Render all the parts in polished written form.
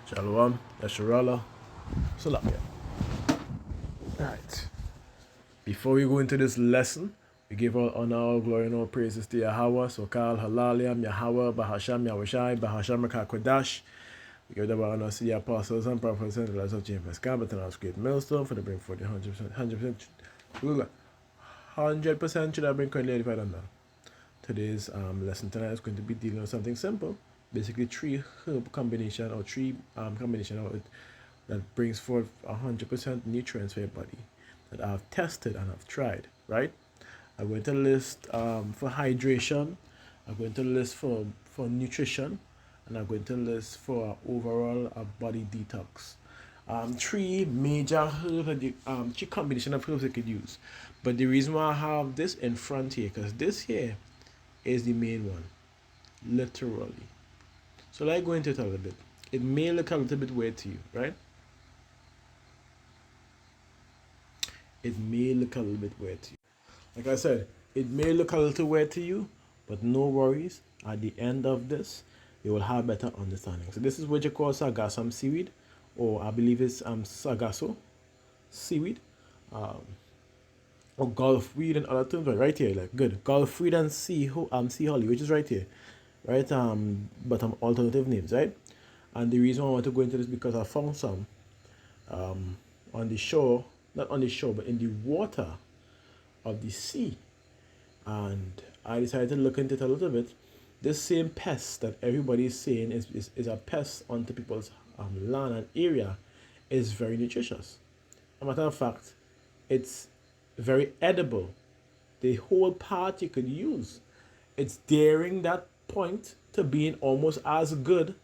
Shalom, Yasharala, Salakia. Alright. Before we go into this lesson, we give all honor, all glory, and all praises to Yahweh, Sokal, Halaliam, Yahweh, Bahasham, Yahushai, Bahasham, Kodash. We give the honor to the apostles and prophets and the lives of James Gambit and our great millstone for the bring 40, 100% should have been currently edified on that. Today's lesson tonight is going to be dealing with something simple. Basically, three herb combination or three combination of it that brings forth 100% nutrients for your body that I've tested and I've tried, right? I'm going to list for hydration, I'm going to list for nutrition, and I'm going to list for overall body detox. Three major herbs, three combination of herbs you could use. But the reason why I have this in front here, because this here is the main one, literally. So let's go into it a little bit. It may look a little bit weird to you, right? It may look a little bit weird to you. Like I said, it may look a little weird to you, but no worries. At the end of this, you will have better understanding. So this is what you call sargassum seaweed, or I believe it's sargasso seaweed, or gulf weed and other terms. But right here, like good gulf weed and sea holly, which is right here, right? But alternative names, right? And the reason I want to go into this because I found some on the shore, not on the shore, but in the water of the sea. And I decided to look into it a little bit. This same pest that everybody is saying is a pest onto people's land and area is very nutritious. As a matter of fact, it's very edible. The whole part you could use. It's daring that point to being almost as good,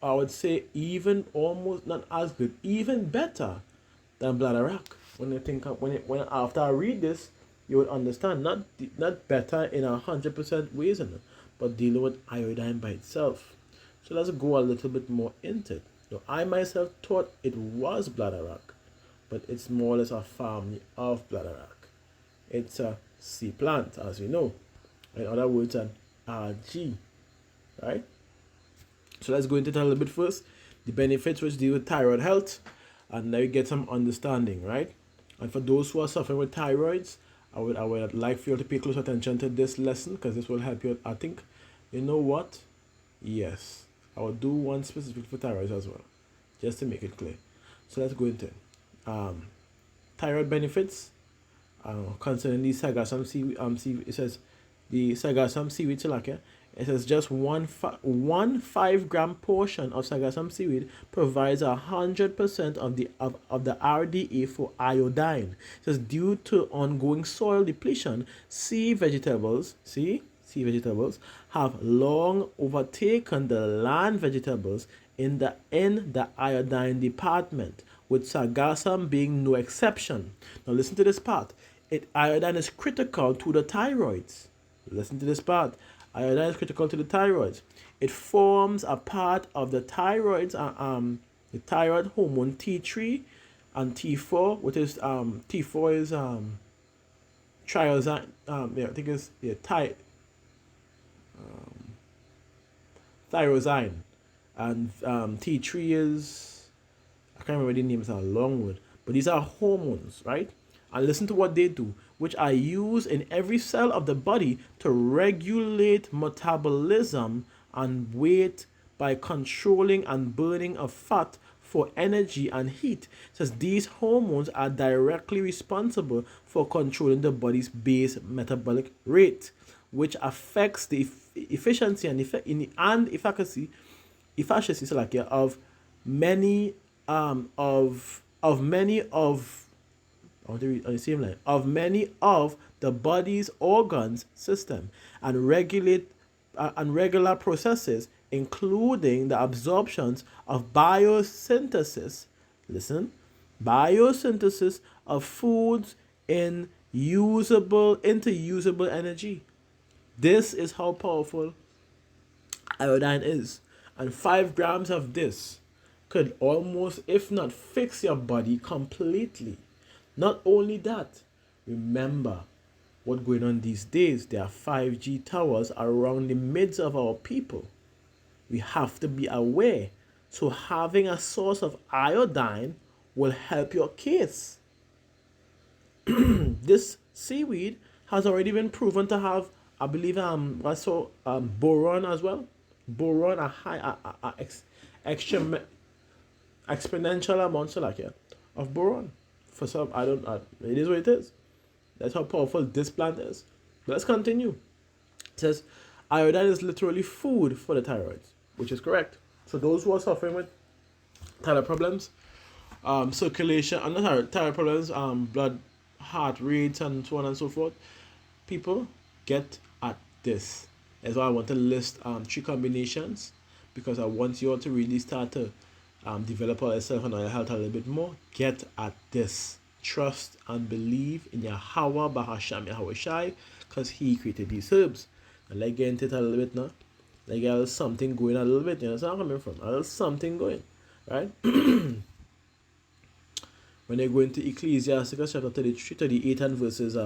I would say even almost not as good, even better than bladderwrack. When you think of, when after I read this, you would understand not better in 100% ways, but dealing with iodine by itself. So let's go a little bit more into it. Now, I myself thought it was bladderwrack, but it's more or less a family of bladderwrack. It's a sea plant, as we know. In other words, an algae, right? So let's go into it a little bit first. The benefits which deal with thyroid health, and now you get some understanding, right? And for those who are suffering with thyroids, I would like for you to pay close attention to this lesson because this will help you. I think, you know what? Yes, I will do one specific for thyroids as well, just to make it clear. So let's go into it. Thyroid benefits concerning the sargassum seaweed. It says the sargassum seaweed tilapia. It says just one 5-gram portion of sargassum seaweed provides 100% of the RDA for iodine. It says due to ongoing soil depletion, sea vegetables have long overtaken the land vegetables in the iodine department, with sargassum being no exception. Now listen to this part. Iodine is critical to the thyroids. Listen to this part. Iodine is critical to the thyroids. It forms a part of the thyroid hormone T3 and T4, which is T4 is triazine. I think it's tyrosine, and T3 is, I can't remember the name. It's a long word, but these are hormones, right? And listen to what they do, which are used in every cell of the body to regulate metabolism and weight by controlling and burning of fat for energy and heat. It says these hormones are directly responsible for controlling the body's base metabolic rate, which affects the efficiency and efficacy of many of many of the body's organs system and regular processes, including the absorptions of biosynthesis of foods into usable energy. This is how powerful iodine is, and 5 grams of this could almost, if not fix your body completely. Not only that, remember what's going on these days. There are 5G towers around the midst of our people. We have to be aware So having a source of iodine will help your case. This seaweed has already been proven to have, I believe, boron as well. Boron, a high, extra, exponential amount, so like, yeah, of boron. For some, I don't, it is what it is. That's how powerful this plant is. But let's continue. It says, iodine is literally food for the thyroids, which is correct. So those who are suffering with thyroid problems, circulation, and not thyroid problems, blood, heart rates, and so on and so forth, people get at this. That's why I want to list 3 combinations, because I want you all to really start to develop yourself and your health a little bit more. Get at this. Trust and believe in Yahweh Bahasham Yahweh Shai, because He created these herbs. And let's get into it a little bit now. Like a little something going a little bit. You know where I'm coming from? A little something going. Right? When you go into Ecclesiasticus chapter 33, 38 and verses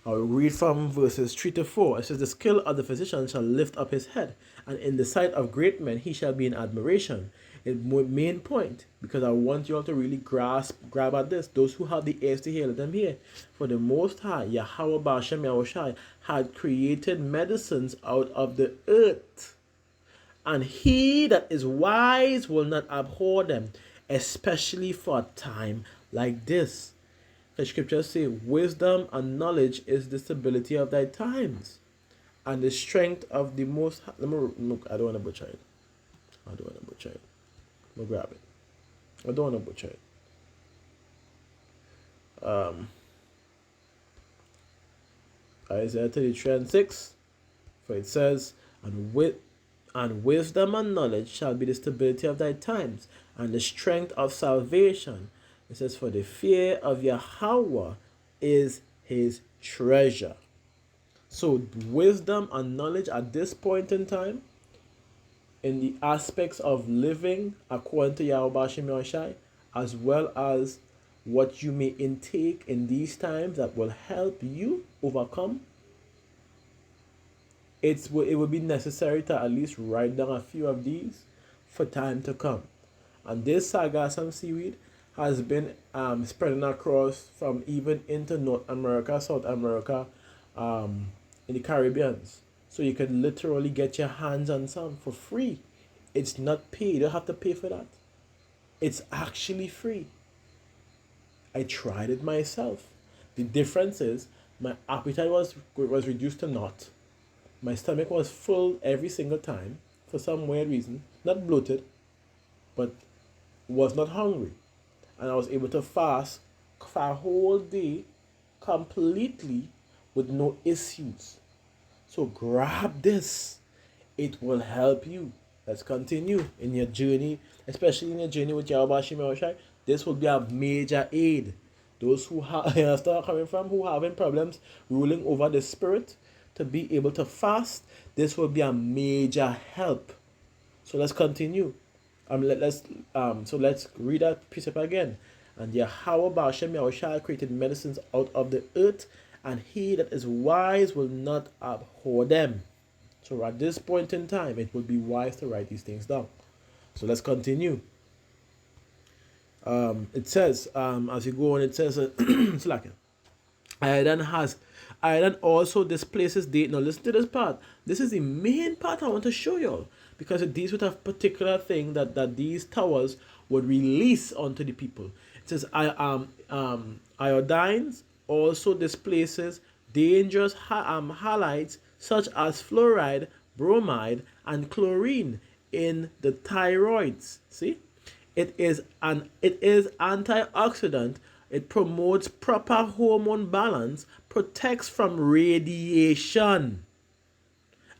I'll read from verses 3 to 4. It says, the skill of the physician shall lift up his head, and in the sight of great men he shall be in admiration. It's main point, because I want you all to really grab at this. Those who have the ears to hear, let them hear. For the Most High, Yahweh Ba'ashem Yahushai, had created medicines out of the earth, and he that is wise will not abhor them, especially for a time like this. The scriptures say, wisdom and knowledge is the stability of thy times, and the strength of the Most High. Let me look. I don't want to butcher it. I'm going to grab it. I don't want to butcher it. Isaiah 33 and 6. For it says, and wisdom and knowledge shall be the stability of thy times, and the strength of salvation. It says, for the fear of Yahweh is his treasure. So wisdom and knowledge at this point in time, in the aspects of living according to Yahweh Bashim Yahushai, as well as what you may intake in these times that will help you overcome, it will be necessary to at least write down a few of these for time to come. And this sargassum seaweed has been spreading across from even into North America, South America, in the Caribbeans. So you can literally get your hands on some for free. It's not paid. You don't have to pay for that. It's actually free. I tried it myself. The difference is my appetite was reduced to naught. My stomach was full every single time for some weird reason. Not bloated, but was not hungry. And I was able to fast for a whole day completely with no issues. So grab this. It will help you. Let's continue in your journey, especially in your journey with Yahweh Bashim Yahushai. This will be a major aid. Those who start coming from, who having problems ruling over the spirit, to be able to fast, this will be a major help. So let's continue. Let's read that precept again. And Yahweh Ba'ashem Yahushai created medicines out of the earth, and he that is wise will not abhor them. So at this point in time, it would be wise to write these things down. So let's continue. It says, as you go on, it says, iodine also displaces date. Now listen to this part. This is the main part I want to show you all, because it deals with a particular thing that these towers would release onto the people. It says, iodines also displaces dangerous halides such as fluoride, bromide, and chlorine in the thyroids. See? It is antioxidant. It promotes proper hormone balance, protects from radiation,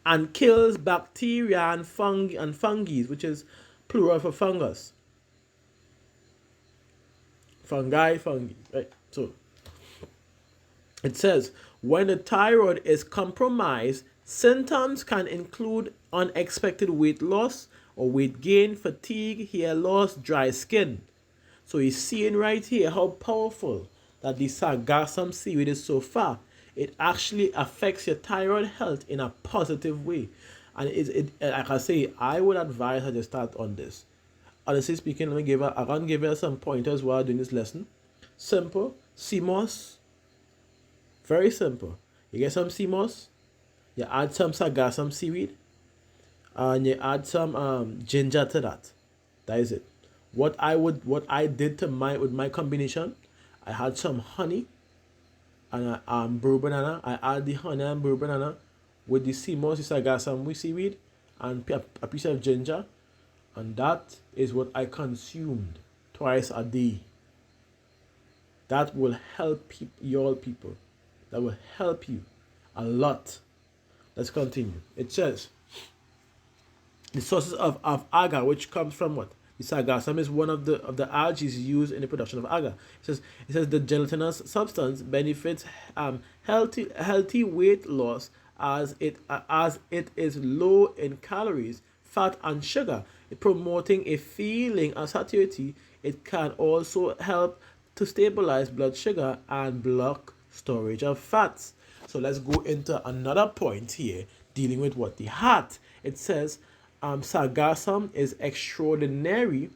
and kills bacteria and fungi, which is plural for fungus. Fungi, right? So it says, when the thyroid is compromised, symptoms can include unexpected weight loss or weight gain, fatigue, hair loss, dry skin. So he's seeing right here how powerful that the sargassum seaweed is so far. It actually affects your thyroid health in a positive way. And like I say, I would advise her to start on this. Honestly speaking, I'm gonna give her some pointers while doing this lesson. Simple, CMOS, very simple. You get some CMOS, you add some sargassum seaweed, and you add some ginger to that. That is it. What I did to my combination, I had some honey and brew banana. I add the honey and brew banana with the CMOS, the sargassum seaweed, and a piece of ginger, and that is what I consumed twice a day. That will help your people. That will help you a lot. Let's continue. It says the sources of agar, which comes from what? The sargassum is one of the algae used in the production of agar. It says the gelatinous substance benefits healthy weight loss as it is low in calories, fat, and sugar. Promoting a feeling of satiety. It can also help to stabilize blood sugar and block storage of fats. So let's go into another point here dealing with what the heart. It says sargassum is extraordinarily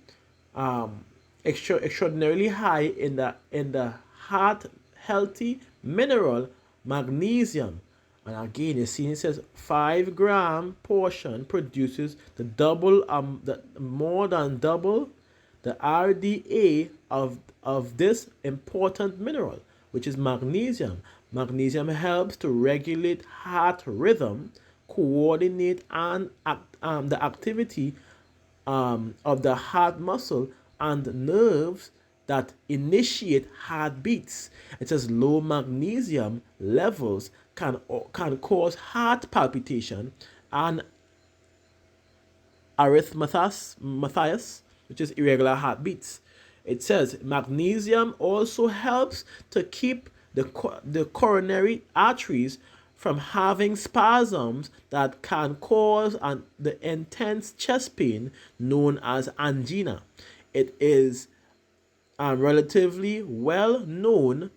high in the heart healthy mineral magnesium. And again, you see it says 5-gram portion produces more than double the RDA of this important mineral, which is magnesium. Magnesium helps to regulate heart rhythm, coordinate the activity of the heart muscle and nerves that initiate heartbeats. It says low magnesium levels can cause heart palpitation and arrhythmias, which is irregular heartbeats. It says magnesium also helps to keep the coronary arteries from having spasms that can cause the intense chest pain known as angina. It is relatively well known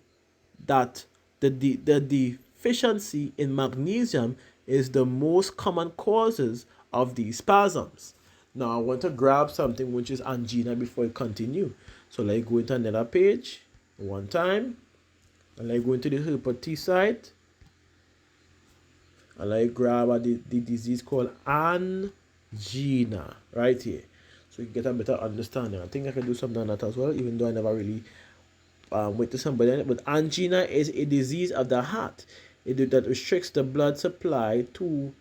that the deficiency in magnesium is the most common causes of these spasms. Now I want to grab something which is angina before we continue. So let's go into another page one time. And let's go into the herpes side. And let's grab the disease called angina right here. So you get a better understanding. I think I can do something on that as well, even though I never really went to somebody on it. But angina is a disease of the heart. That restricts the blood supply to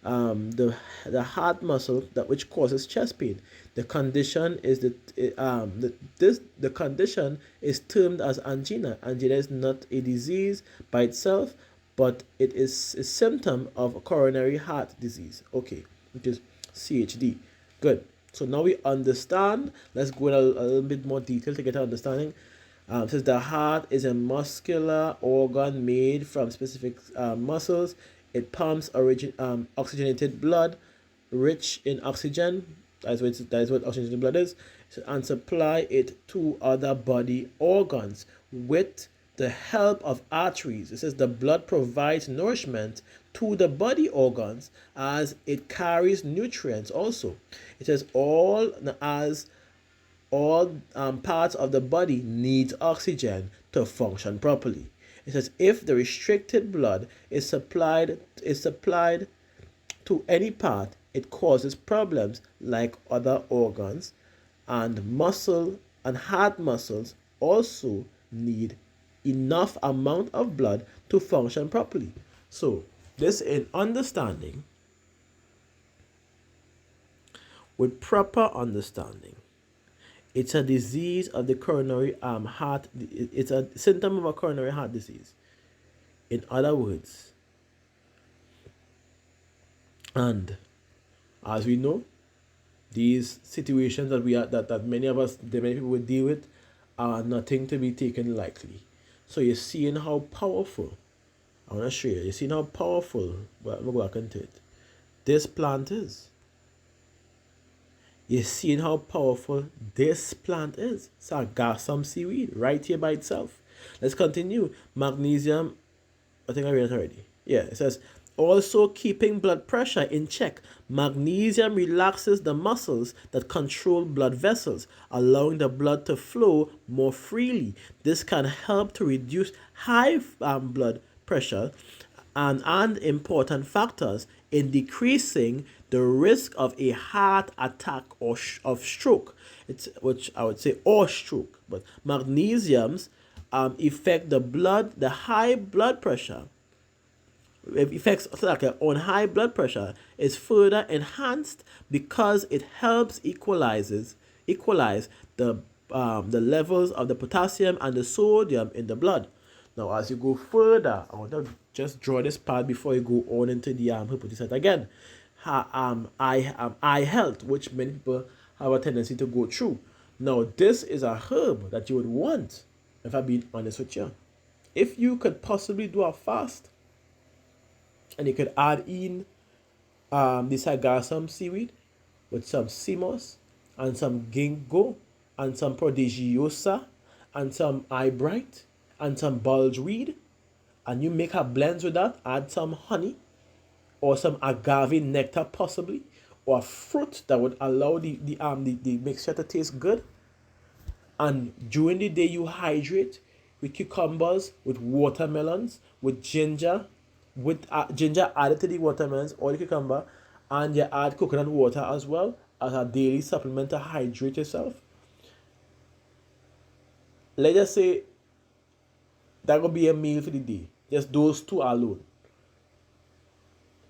the heart muscle which causes chest pain. The condition is the condition is termed as angina. Angina is not a disease by itself, but it is a symptom of coronary heart disease. Okay, which is CHD. Good. So now we understand. Let's go in a little bit more detail to get an understanding. It says the heart is a muscular organ made from specific muscles. It pumps oxygenated blood, rich in oxygen. That's what oxygenated blood is, and supply it to other body organs with the help of arteries. It says the blood provides nourishment to the body organs as it carries nutrients also. It says all parts of the body needs oxygen to function properly. It says if the restricted blood is supplied to any part, it causes problems like other organs, and muscle and heart muscles also need enough amount of blood to function properly. So this in understanding, with proper understanding, it's a disease of the coronary heart. It's a symptom of a coronary heart disease. In other words, and as we know, these situations that many people would deal with are nothing to be taken lightly. So you're seeing how powerful. I want to show you. You're seeing how powerful. Well, I'm going to go back into it. This plant is. You're seeing how powerful this plant is. Sargassum seaweed right here by itself. Let's continue. Magnesium. I think I read it already. Yeah, it says also keeping blood pressure in check. Magnesium relaxes the muscles that control blood vessels, allowing the blood to flow more freely. This can help to reduce high blood pressure and important factors in decreasing the risk of a heart attack or of stroke. It's which I would say or stroke, but magnesiums affect the high blood pressure. Effects like on high blood pressure is further enhanced because it helps equalize the levels of the potassium and the sodium in the blood. Now, as you go further, I want to just draw this part before you go on into the hypothesis again. Eye health, which many people have a tendency to go through. Now, this is a herb that you would want, if I'm being honest with you. If you could possibly do a fast, and you could add in the sargassum seaweed with some simos and some ginkgo and some prodigiosa and some eyebright and some bulgeweed, and you make a blend with that, add some honey or some agave nectar possibly, or a fruit that would allow the mixture to taste good. And during the day you hydrate with cucumbers, with watermelons, with ginger, with ginger added to the watermelons or the cucumber, and you add coconut water as well as a daily supplement to hydrate yourself. Let's just say that will be a meal for the day. Just those two alone.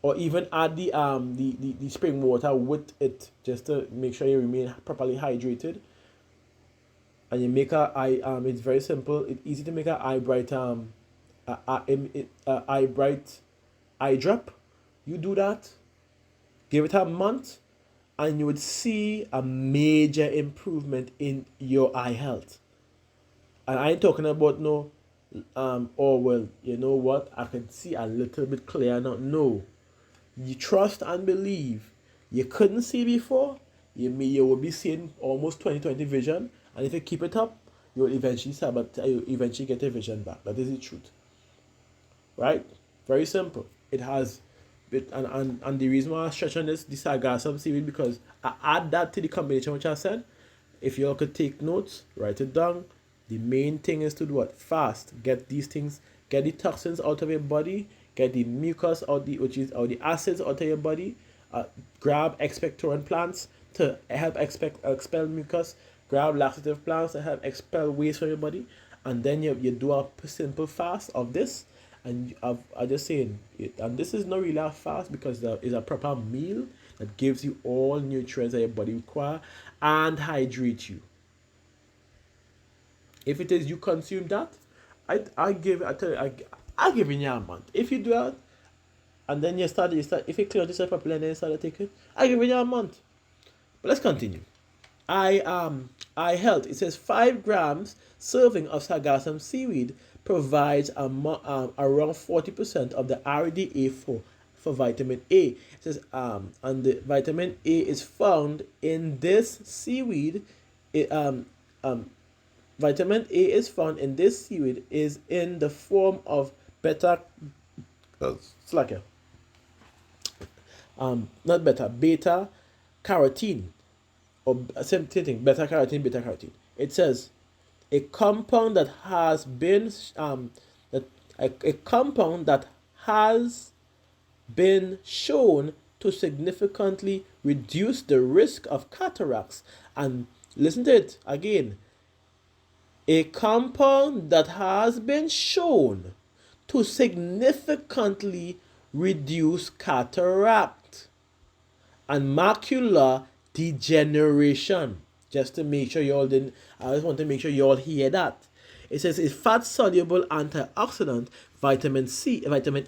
Or even add the spring water with it, just to make sure you remain properly hydrated. And you make it's very simple. It's easy to make a eye bright eye bright eye drop. You do that, give it a month, and you would see a major improvement in your eye health. And I ain't talking about no oh well, you know what, I can see a little bit clearer now. No, you trust and believe. You couldn't see before, you will be seeing almost 20/20 vision, and if you keep it up, you will eventually get your vision back. That is the truth. Right? Very simple. It has and the reason why I stretch on this sargassum seaweed, because I add that to the combination which I said. If you all could take notes, write it down. The main thing is to do what? Fast. Get these things, get the toxins out of your body, get the mucus out the acids out of your body. Grab expectorant plants to help expel mucus. Grab laxative plants to help expel waste from your body, and then you do a simple fast of this. And I just saying, and this is not really a fast because it's a proper meal that gives you all nutrients that your body require and hydrate you. If it is you consume that, I give you a month. If you do that, and then you start if you clear yourself properly and then you start taking, I give you a month. But let's continue. Eye health. It says 5 grams serving of sargassum seaweed provides around 40% of the RDA for vitamin A. It says and the vitamin A is found in this seaweed. Vitamin A is found in this seaweed is in the form of beta carotene, or same thing, beta carotene. It says a compound that has been a compound that has been shown to significantly reduce the risk of cataracts. And listen to it again. A compound that has been shown to significantly reduce cataract and macular degeneration. Just to make sure I just want to make sure you all hear that. It says a fat-soluble antioxidant, vitamin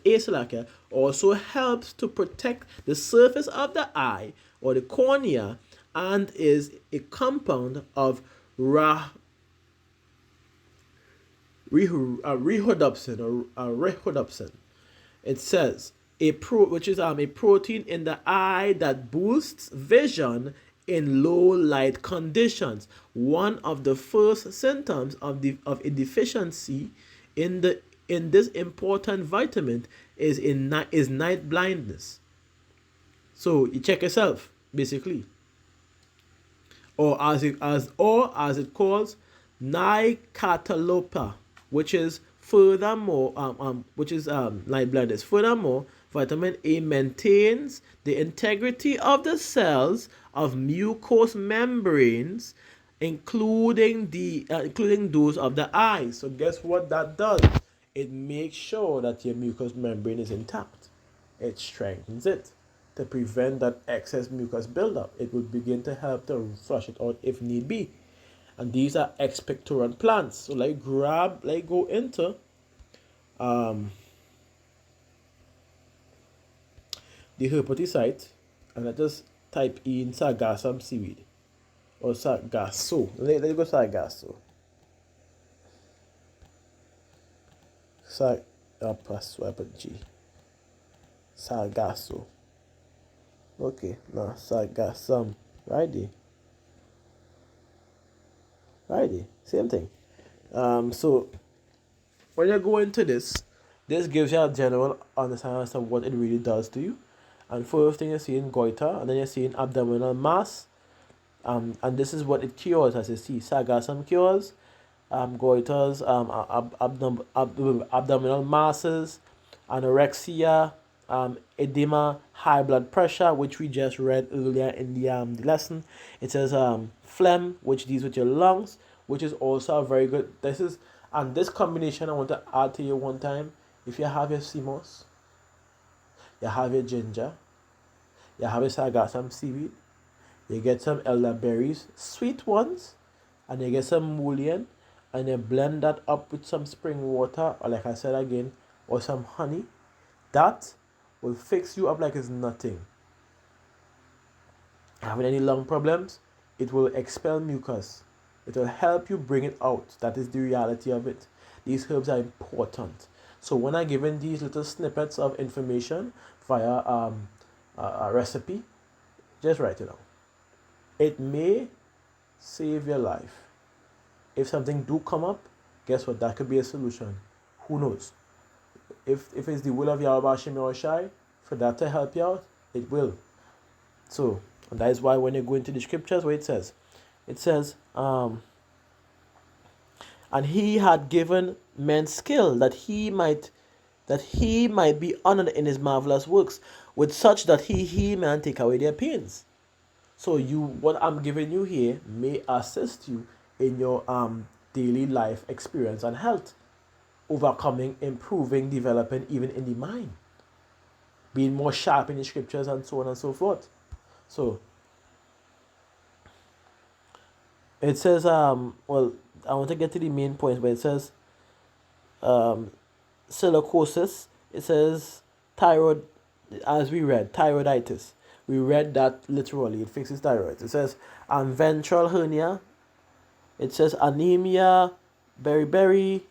A, also helps to protect the surface of the eye or the cornea, and is a compound of rhodopsin. It says which is a protein in the eye that boosts vision in low light conditions. One of the first symptoms of a deficiency in this important vitamin is night blindness. So you check yourself, basically. Or as it calls, nicatalopa, which is night blindness. Furthermore, vitamin A maintains the integrity of the cells of mucous membranes, including those of the eyes. So guess what that does? It makes sure that your mucous membrane is intact. It strengthens it to prevent that excess mucus buildup. It will begin to help to flush it out if need be. And these are expectorant plants. So go into the herpety site, and let's just type in sargassum seaweed or sargasso. Let's go sargasso. Sargasso. Okay, now sargassum. Right there. Same thing. So when you go into this gives you a general understanding as to what it really does to you. And first thing you're seeing goiter, and then you're seeing abdominal mass. And this is what it cures, as you see. Sargassum cures goiters, abdominal masses, anorexia, edema, high blood pressure, which we just read earlier in the lesson. It says phlegm, which deals with your lungs, which is also a very good. This combination I want to add to you one time. If you have your CMOS, you have your ginger, you have your sargassum seaweed, you get some elderberries, sweet ones, and you get some mullein, and you blend that up with some spring water, or like I said again, or some honey. That will fix you up like it's nothing. Having any lung problems, it will expel mucus. It will help you bring it out. That is the reality of it. These herbs are important. So when I given these little snippets of information via a recipe, just write it down. It may save your life. If something do come up, guess what? That could be a solution. Who knows? If it's the will of Yahweh Hashem Yahushai for that to help you out, it will. So that is why when you go into the scriptures, what it says, and he had given men skill that he might be honored in his marvelous works, with such that he may take away their pains. So what I'm giving you here may assist you in your daily life experience and health, overcoming, improving, developing, even in the mind, being more sharp in the scriptures, and so on and so forth. So it says, I want to get to the main points, but it says silicosis. It says thyroid, as we read, thyroiditis. We read that literally. It fixes thyroid. It says ventral hernia. It says anemia, beriberi,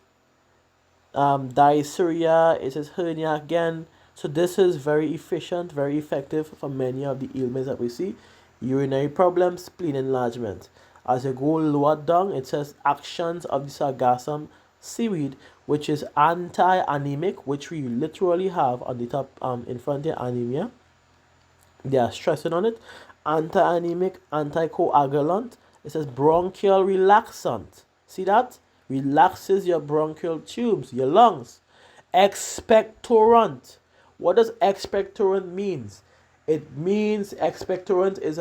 dysuria. It says hernia again. So this is very efficient, very effective for many of the ailments that we see. Urinary problems, spleen enlargement. As you go lower down, it says actions of the sargassum seaweed, which is anti-anemic, which we literally have on the top in front of anemia. They are stressing on it. Anti-anemic, anticoagulant. It says bronchial relaxant. See that? Relaxes your bronchial tubes, your lungs. Expectorant. What does expectorant means? It means expectorant is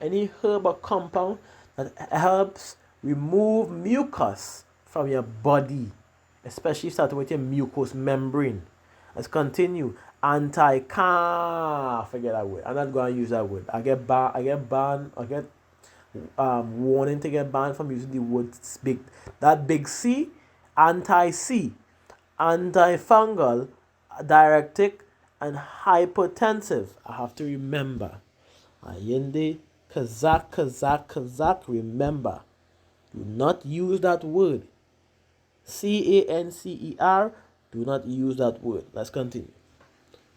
any herb or compound that helps remove mucus from your body, especially starting with your mucous membrane. Let's continue. Forget that word. I'm not going to use that word. I get warning to get banned from using the word big C. Anti-C, antifungal, diuretic, and hypertensive. I have to remember. Ayende, Kazak, remember. Do not use that word. CANCER, do not use that word. Let's continue.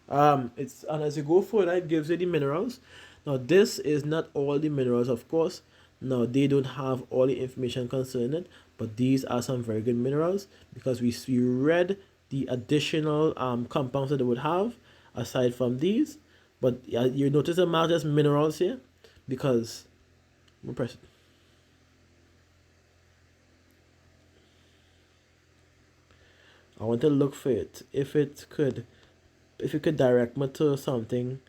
And as you go further, it gives you the minerals. Now, this is not all the minerals, of course. Now, they don't have all the information concerning it, but these are some very good minerals, because we read the additional compounds that they would have aside from these. But you notice the amount just minerals here because I'm press it. I want to look for it. If you could direct me to something,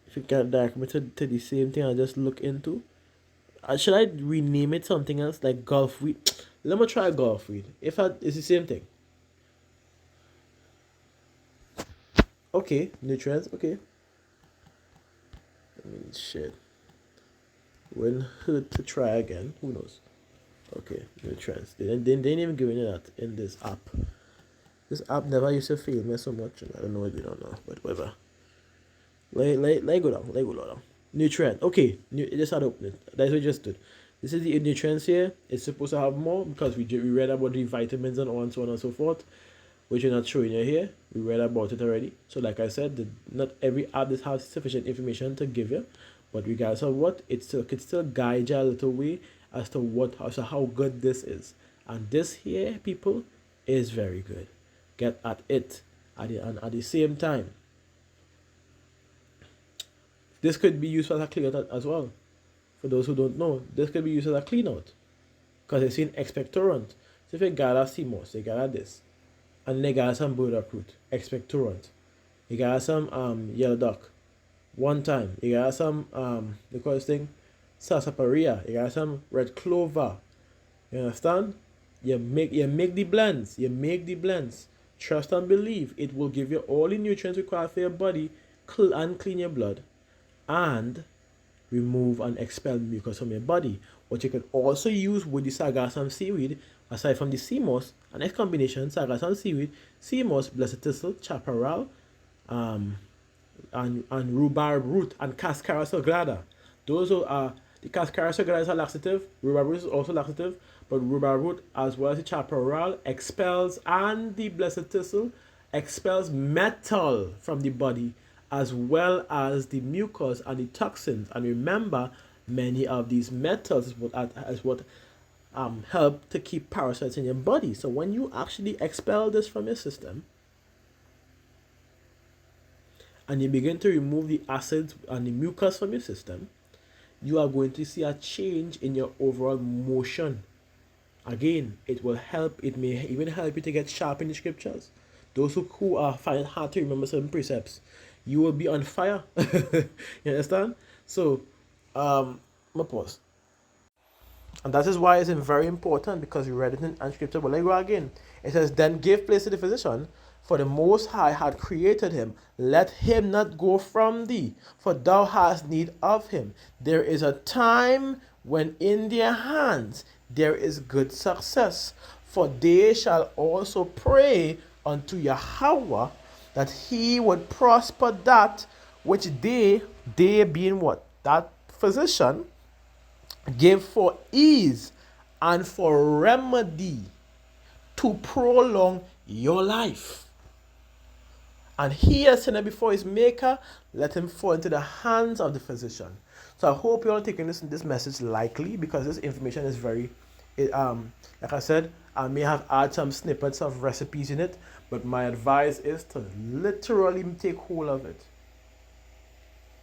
if you can direct me to the same thing I just look into. Should I rename it something else like Gulf Weed? Let me try Gulf Weed. It's the same thing. Okay, nutrients. Okay. I mean, shit. Wouldn't hurt to try again. Who knows? Okay, nutrients. They didn't even give me that in this app. This app never used to fail me so much. I don't know if you don't know, but whatever. Let go down. Let go down. Nutrient. Okay, just had to open it. That's what we just did. This is the nutrients here. It's supposed to have more because we read about the vitamins and so on and so forth, which we're not showing you here. We read about it already. So like I said, not every app has sufficient information to give you, but regardless of what, it could still guide you a little way as to how good this is. And this here, people, is very good. Get at it. At the same time, this could be used as a clean out as well. For those who don't know, this could be used as a clean out because it's in expectorant. So if you gather CMOS, you gather this, and they gather some burdock root, expectorant. You gather some yellow duck, one time. You gather some they call this thing sarsaparilla. You gather some red clover. You understand? You make the blends. You make the blends. Trust and believe. It will give you all the nutrients required for your body and clean your blood and remove and expel mucus from your body. What you can also use with the sargassum seaweed, aside from the sea moss, a next combination, sargassum seaweed, sea moss, blessed thistle, chaparral, and rhubarb root, and cascara sagrada. Those are the cascara sagrada is a laxative, rhubarb root is also laxative, but rhubarb root as well as the chaparral expels, and the blessed thistle expels metal from the body as well as the mucus and the toxins. And remember, many of these metals is what help to keep parasites in your body. So when you actually expel this from your system and you begin to remove the acids and the mucus from your system, you are going to see a change in your overall motion. Again, it will help. It may even help you to get sharp in the scriptures. Those who are find it hard to remember certain precepts, you will be on fire. You understand? So, I'm pause. And that is why it's very important, because we read it in scripture. But let go again. It says, "Then give place to the physician, for the Most High had created him. Let him not go from thee, for thou hast need of him. There is a time when in their hands there is good success, for they shall also pray unto Yahweh that he would prosper that which they being what? That physician give for ease and for remedy to prolong your life. And he has sinned before his maker, let him fall into the hands of the physician." So I hope you're all taking this message lightly, because this information is very, like I said, I may have added some snippets of recipes in it, but my advice is to literally take hold of it.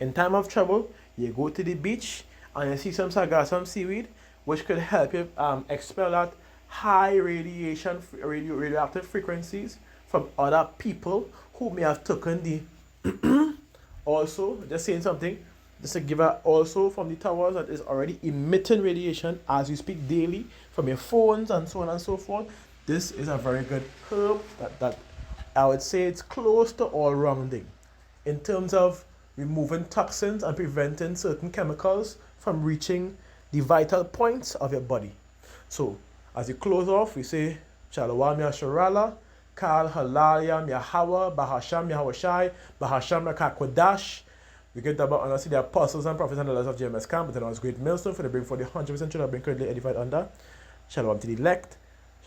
In time of trouble, you go to the beach and you see some sargassum seaweed, which could help you expel that high radioactive frequencies from other people who may have taken the also, just saying something, just to give out, also from the towers that is already emitting radiation as you speak daily from your phones and so on and so forth. This is a very good herb that I would say it's close to all rounding in terms of removing toxins and preventing certain chemicals from reaching the vital points of your body. So as you close off, we say Shalom Yasharala, Kal Halayam Yahweh, Bahasham Yahawashi, Bahasham Rakakwadash. We get about honestly the apostles and prophets and the letters of JMS Camp, but then was great millstone for the bring for the 100% should have been currently edified under. Shalom to the elect,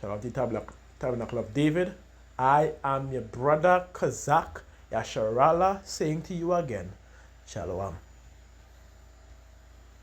Shalom to the tabernacle of David. I am your brother Kazak Yasharala, saying to you again, Shalom.